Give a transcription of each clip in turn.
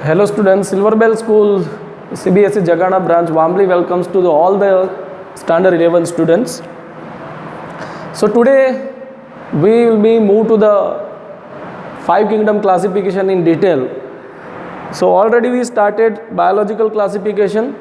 Hello students, Silver Bell School CBSE Jagana branch warmly welcomes to all the standard 11 students. So today we will be moved to the five kingdom classification in detail. So already we started biological classification.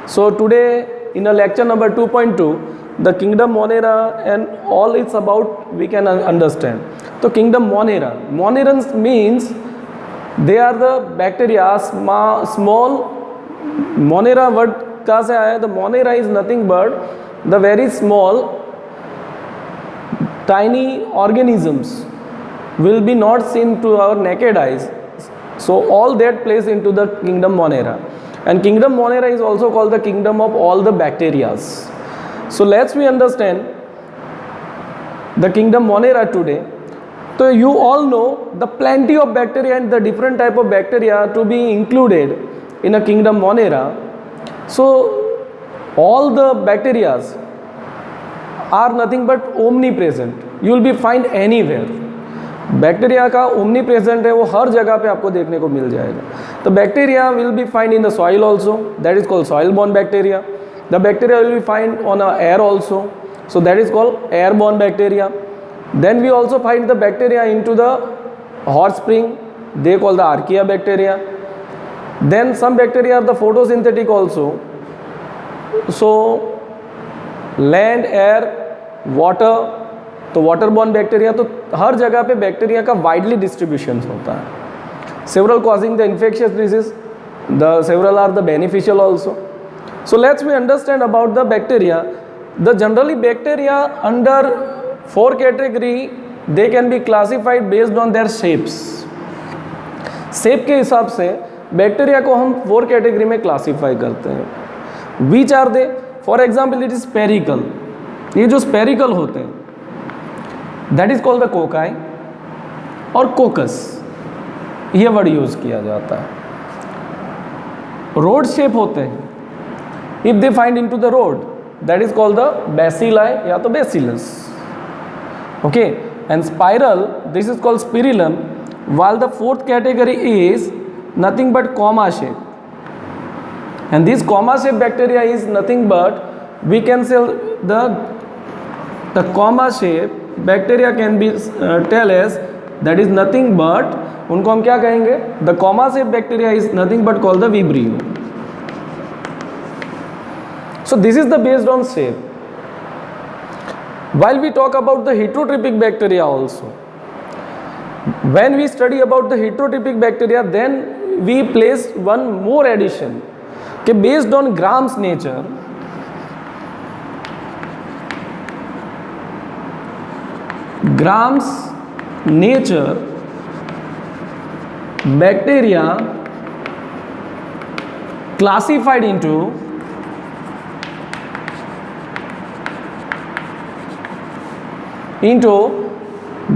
So today in a lecture number 2.2 the kingdom Monera and all it's about we can understand. So kingdom Monera, Monerans means they are the bacteria, small. Monera word कहाँ से आया? The Monera is nothing but the very small tiny organisms will be not seen to our naked eyes. So all that plays into the kingdom Monera, and kingdom Monera is also called the kingdom of all the bacteria. So let's we understand the kingdom Monera today. So you all know the plenty of bacteria and the different type of bacteria to be included in a kingdom Monera. So all the bacteria are nothing but omnipresent. You will be find anywhere. Bacteria का omni present है, वो हर जगह पे आपको देखने को मिल जाएगा. तो bacteria will be find in the soil also, that is called soil born bacteria. The bacteria will be find on a air also, so that is called air born bacteria. Then we also find the bacteria into the hot spring, they call the archaea bacteria. Then some bacteria are the photosynthetic also. So land, air, water, तो waterborne bacteria. तो हर जगह पे bacteria का widely distribution होता है. Several causing the infectious disease, the several are the beneficial also. So let's we understand about the bacteria. The generally bacteria under four category they can be classified based on their shapes. Shape के हिसाब से bacteria को हम four category में classify करते हैं. Which are they? For example it is spherical. ये जो स्पेरिकल होते हैं that is called the cocci और कोकस, ये वर्ड यूज किया जाता है. रोड शेप होते हैं, if they find into the road that is called the bacilli या तो bacillus. Okay, and spiral, this is called spirillum, while the fourth category is nothing but comma shape, and this comma shape bacteria is nothing but we can say the comma shape bacteria can be tell as that is nothing but उनको हम क्या कहेंगे? The comma shape bacteria is nothing but called the vibrio. So this is the based on shape. While we talk about the heterotrophic bacteria also, when we study about the heterotrophic bacteria, then we place one more addition कि based on Gram's nature, Gram's nature bacteria classified into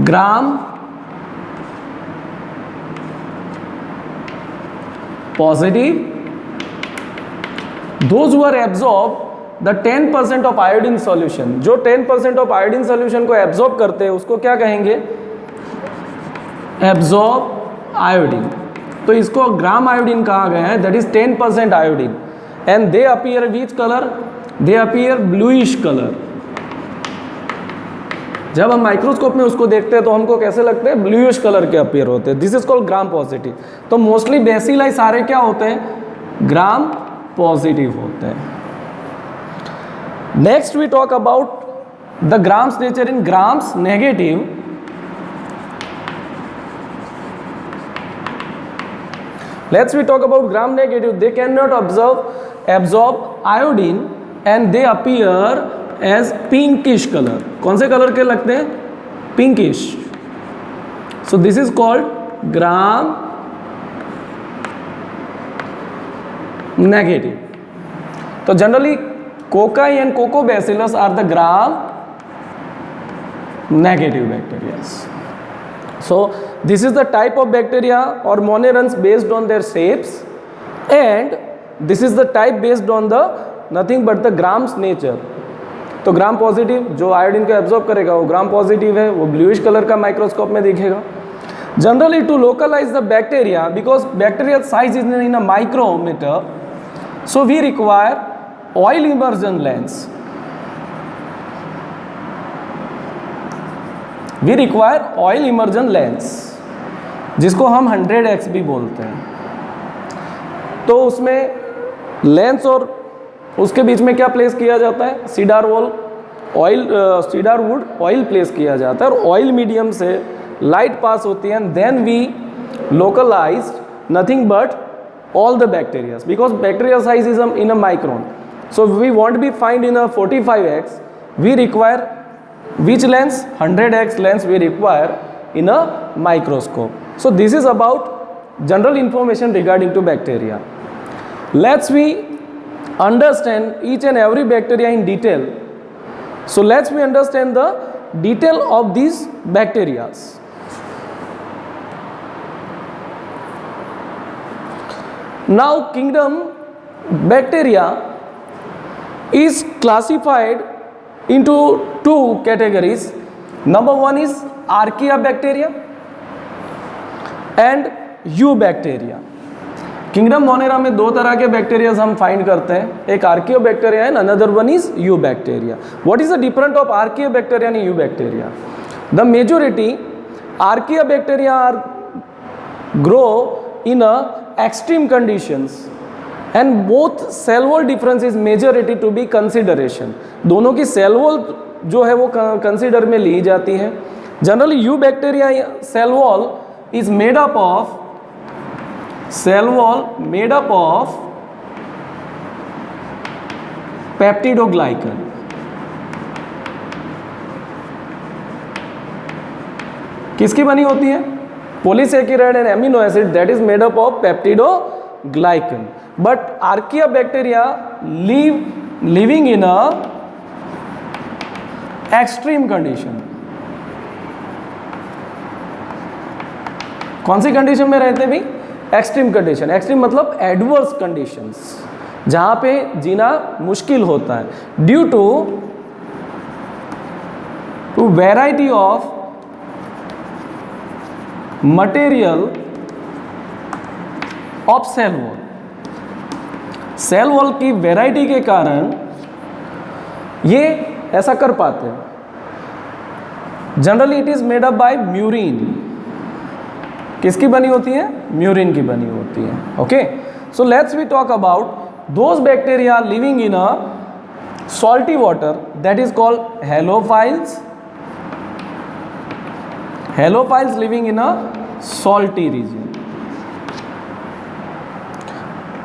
Gram positive, those who are absorb the 10% of iodine solution. जो 10% of iodine solution को absorb करते हैं उसको क्या कहेंगे? Absorb iodine. तो इसको ग्राम आयोडीन कहा गया है, that is 10% iodine, and they appear which color? They appear bluish color. जब हम माइक्रोस्कोप में उसको देखते हैं तो हमको कैसे लगते हैं? ब्लूइश कलर के अपीयर होते हैं. This is called gram positive. तो मोस्टली बेसिलाई सारे क्या होते हैं? ग्राम पॉजिटिव होते हैं. Next we talk about the grams nature in grams negative. Let's we talk about gram negative. They can not absorb iodine and they appear as pinkish colour. कौन से colour के लगते हैं? Pinkish. So this is called gram negative. तो generally cocci and coccobacillus are the gram negative bacteria. So this is the type of bacteria और monerans based on their shapes, and this is the type based on the nothing but the grams nature. तो gram positive जो iodine को absorb करेगा वो gram positive है, वो bluish colour का microscope में दिखेगा. Generally, to localize the bacteria, because bacterial size is in a micrometer, so we require oil immersion lens. We require oil immersion lens, जिसको हम 100x भी बोलते हैं. तो उसमें लेंस और उसके बीच में क्या प्लेस किया जाता है? सीडार वुड ऑयल प्लेस किया जाता है, और ऑयल मीडियम से लाइट पास होती है, and then we localize nothing but all the bacteria, because bacteria size is in a micron. So we want be find in a 45x, we require which lens? 100x lens we require in a microscope. So this is about general information regarding to bacteria. Let's we understand each and every bacteria in detail. So let's we understand the detail of these bacteria. Now kingdom bacteria is classified into two categories. Number one is archaea bacteria and eubacteria. Kingdom Monera में दो तरह के bacteria हम find करते हैं, एक archaebacteria and another one is eubacteria. What is the difference of archaebacteria and eubacteria? The majority archaebacteria are grow in a extreme conditions, and both cell wall difference is majority to be consideration. दोनों की cell wall जो है वो consider में ली जाती है. Generally eubacteria cell wall is made up of peptidoglycan. किसकी बनी होती है? Polysaccharide and amino acid that is made up of peptidoglycan. But archaea bacteria living in a extreme condition. कौन सी कंडीशन में रहते हैं भाई? Extreme condition. एक्सट्रीम मतलब एडवर्स कंडीशंस, जहां पे जीना मुश्किल होता है, due to variety of material of cell wall. Cell wall की वैरायटी के कारण ये ऐसा कर पाते हैं. Generally it is made up by murein. किसकी बनी होती है? म्यूरिन की बनी होती है. Okay, so let's we talk about those bacteria living in a salty water, that is called halophiles. Halophiles living in a salty region.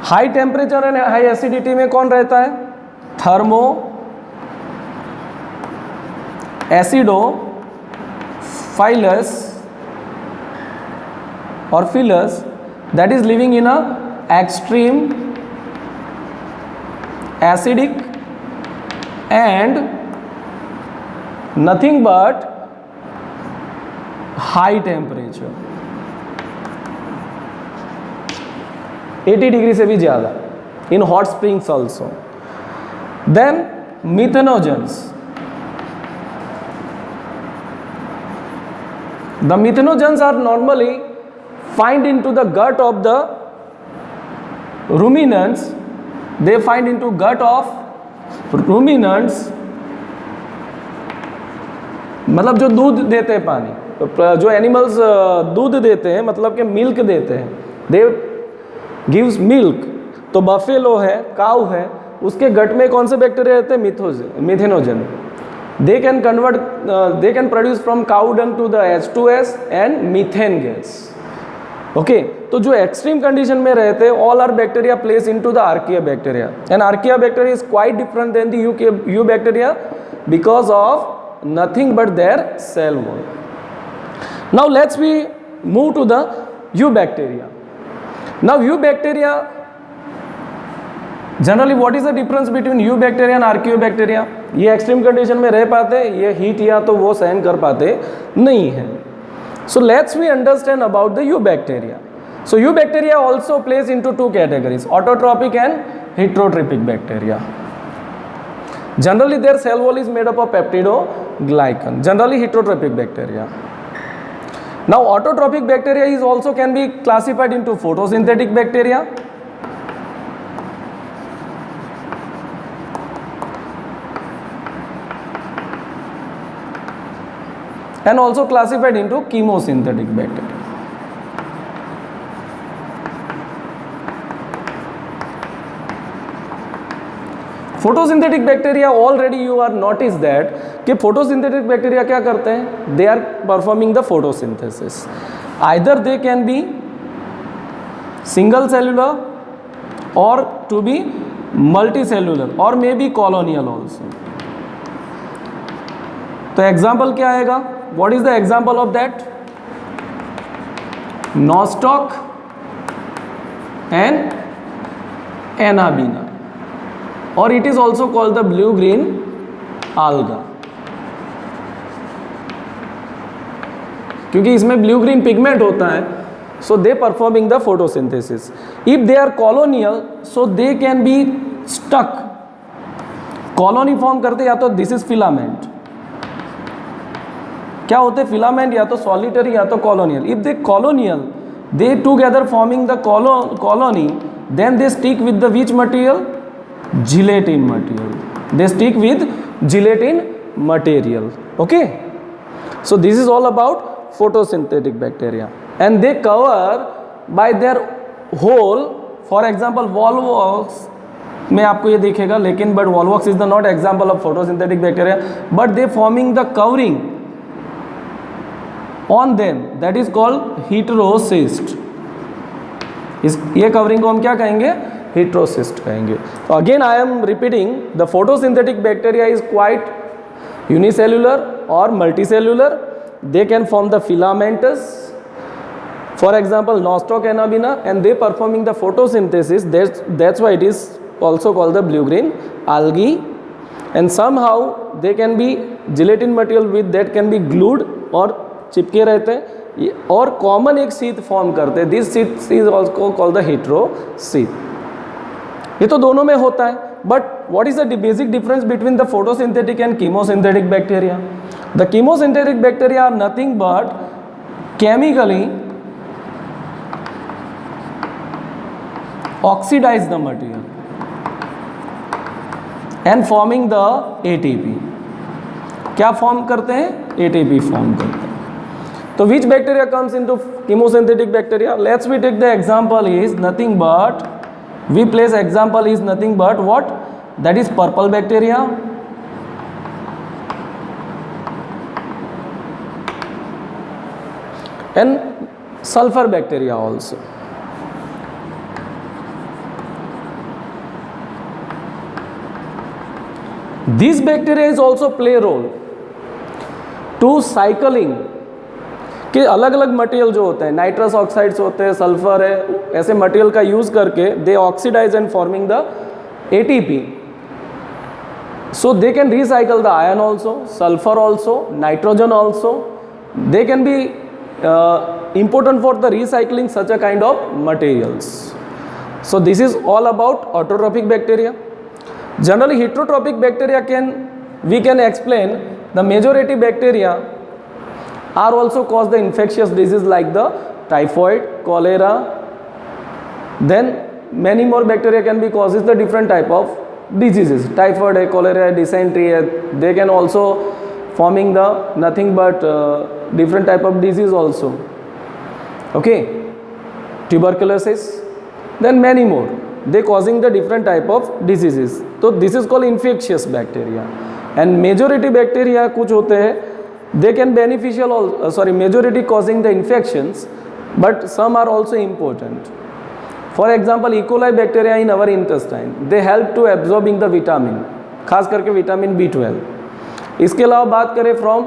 High temperature and high acidity में कौन रहता है? थर्मो एसिडोफाइलस और philus, that is living in a extreme acidic and nothing but high temperature, 80 degree से भी ज़्यादा, in hot springs also. Then methanogens. The methanogens are normally find in to the gut of the ruminants. They find into gut of ruminants, मतलब जो दूध देते हैं, पानी, जो एनिमल्स दूध देते हैं, मतलब कि मिल्क देते हैं, दे गिव्स मिल्क. तो बफेलो है, काऊ है, उसके गट में कौन से बैक्टीरिया रहते हैं? Methanogen. They can convert, they can produce from cow dung to the H2S and methane gas. Okay, तो जो एक्सट्रीम कंडीशन में रहते हैं, all are bacteria place into the archaea bacteria, and archaea bacteria is quite different than the eubacteria because of nothing but their cell wall. Now let's we move to the eubacteria. Now eubacteria, generally what is the difference between you bacteria and archaeo bacteria? ये extreme condition में रह पाते, ये heat या तो वो सहन कर पाते नहीं है. So let's we understand about the eubacteria. So eubacteria also plays into two categories, autotrophic and heterotrophic bacteria. Generally their cell wall is made up of peptidoglycan, generally heterotrophic bacteria. Now autotrophic bacteria is also can be classified into photosynthetic bacteria and also classified into chemosynthetic bacteria. Photosynthetic bacteria already you are notice that कि photosynthetic bacteria क्या करते हैं, they are performing the photosynthesis. Either they can be single cellular और to be multi cellular और may be colonial also. तो example क्या आएगा, what is the example of that, Nostoc and Anabaena, or it is also called the blue green alga, क्योंकि इसमें blue green pigment होता है. So they performing the photosynthesis. If they are colonial so they can be stuck, colony form करते या तो this is filament. क्या होते filament, या तो सॉलिटरी या तो colonial. If they colonial they together forming the colony, then they stick with the which material, gelatin material. They stick with gelatin material. Okay, so this is all about photosynthetic bacteria and they cover by their whole. For example, Volvox में आपको ये दिखेगा, लेकिन but Volvox is the not example of photosynthetic bacteria, but they forming the covering on them, that is called heterocyst. ये covering को हम क्या कहेंगे, heterocyst कहेंगे. तो again I am repeating, the photosynthetic bacteria is quite unicellular और multicellular. They can form the filamentous, for example nostoc anabaena, and they performing the photosynthesis. That's why it is also called the blue green algae, and somehow they can be gelatin material with that can be glued और चिपके रहते हैं और common एक sheet form करते हैं. This sheet is also called the heterocyst. ये तो दोनों में होता है, but what is the basic difference between the photosynthetic and chemosynthetic bacteria. The chemosynthetic bacteria are nothing but chemically oxidise the material and forming the ATP. क्या form करते हैं, ATP form करते हैं. तो which bacteria comes into chemosynthetic bacteria, let's we take the example is nothing but, we place example is nothing but what, that is purple bacteria and sulfur bacteria also. These bacteria is also play role to cycling, कि अलग अलग material जो होते हैं, nitrous oxides होते हैं, sulphur है, ऐसे मटेरियल का यूज करके they oxidise and forming the ATP. So they can recycle the ion also, sulphur also, nitrogen also. They can be important for the recycling such a kind of materials. So this is all about autotrophic bacteria. Generally heterotrophic bacteria we can explain the majority bacteria are also cause the infectious disease like the typhoid, cholera. Then many more bacteria can be causes the different type of diseases. Typhoid, cholera, dysentery, they can also forming the nothing but different type of disease also. Okay, tuberculosis, then many more. They causing the different type of diseases. So this is called infectious bacteria. And majority bacteria कुछ होते हैं, they can beneficial majority causing the infections, but some are also important. For example, E. coli bacteria in our intestine, they help to absorbing the vitamin, खास करके vitamin B12. इसके अलावा बात करें from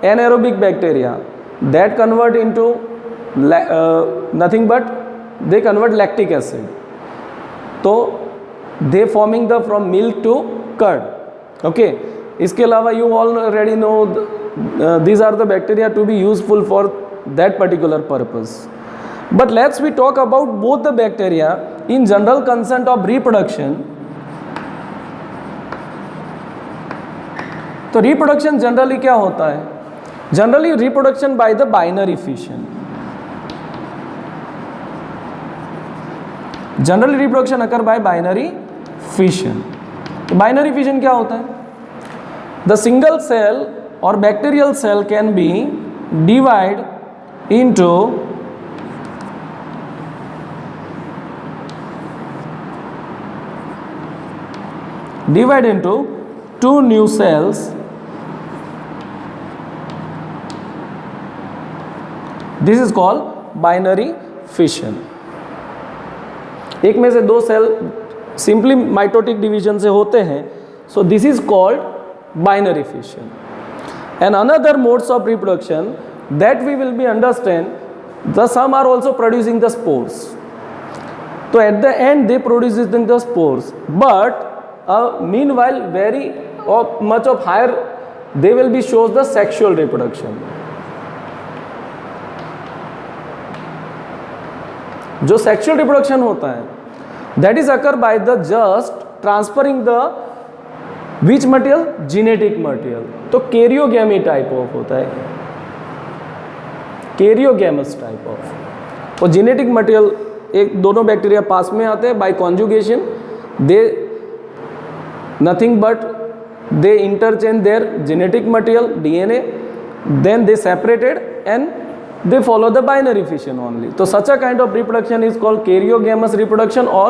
anaerobic bacteria, that convert into nothing but they convert lactic acid. तो they forming the from milk to curd. Okay. इसके अलावा you already know these are the bacteria to be useful for that particular purpose. But let's we talk about both the bacteria in general consent of reproduction. तो reproduction generally क्या होता है? Generally reproduction by the binary fission. Generally reproduction occur by binary fission. Binary fission क्या होता है? The single cell or bacterial cell can be divided into two new cells. This is called binary fission. एक में से दो cell simply mitotic division से होते हैं, so this is called binary fission. And another modes of reproduction that we will be understand, the some are also producing the spores. तो at the end they producing the spores, but meanwhile very much of higher they will be shows the sexual reproduction. जो sexual reproduction होता है that is occur by the just transferring the which material, genetic material. तो karyogamy type of होता है, karyogamous type of. और genetic material एक दोनों bacteria पास में आते हैं, by conjugation they nothing but they interchange their genetic material DNA, then they separated and they follow the binary fission only. So such a kind of reproduction is called karyogamous reproduction, or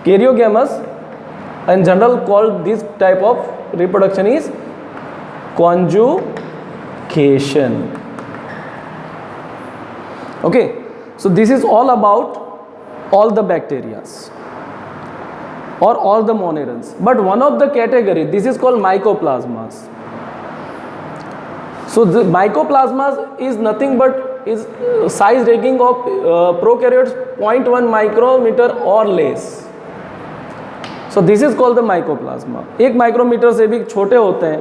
karyogamous in general called this type of reproduction is conjugation. Okay, so this is all about all the bacteria or all the monerans, but one of the category, this is called mycoplasmas. So the mycoplasmas is nothing but is size ranking of prokaryotes 0.1 micrometer or less. So this is called the mycoplasma. एक micrometer से भी छोटे होते हैं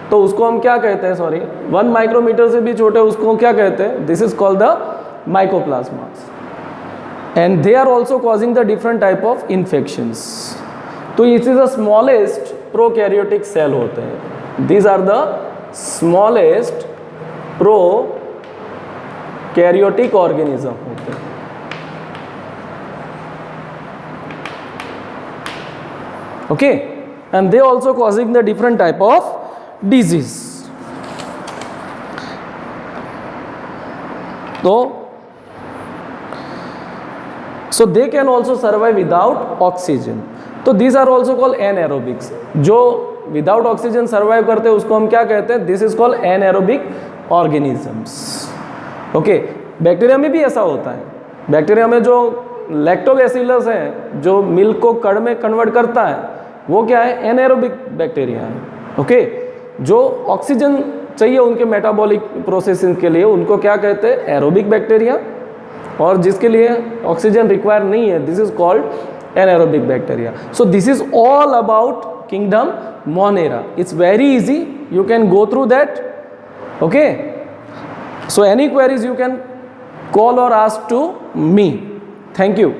तो उसको हम क्या कहते हैं, सॉरी 1 माइक्रोमीटर से भी छोटे उसको क्या कहते हैं, this is called the mycoplasmas. And they are also causing the different type of infections. तो it is the smallest prokaryotic cell होते हैं. These are the smallest prokaryotic organism होते हैं. Okay, and they also causing the different type of disease. So they can also survive without oxygen. तो these are also called anaerobics. जो without oxygen survive करते हैं उसको हम क्या कहते हैं, this is called anaerobic organisms. Okay, bacteria में भी ऐसा होता है. बैक्टीरिया में जो लैक्टोबैसिलस है जो मिल्क को कर्ड में कन्वर्ट करता है वो क्या है, एनएरोबिक बैक्टीरिया है. ओके, जो ऑक्सीजन चाहिए उनके मेटाबॉलिक प्रोसेसिंग के लिए उनको क्या कहते हैं, एरोबिक बैक्टीरिया. और जिसके लिए ऑक्सीजन रिक्वायर नहीं है, this is called anaerobic bacteria. So this is all about kingdom Monera. It's very easy, you can go through that. Okay, so any queries you can call or ask to me. Thank you.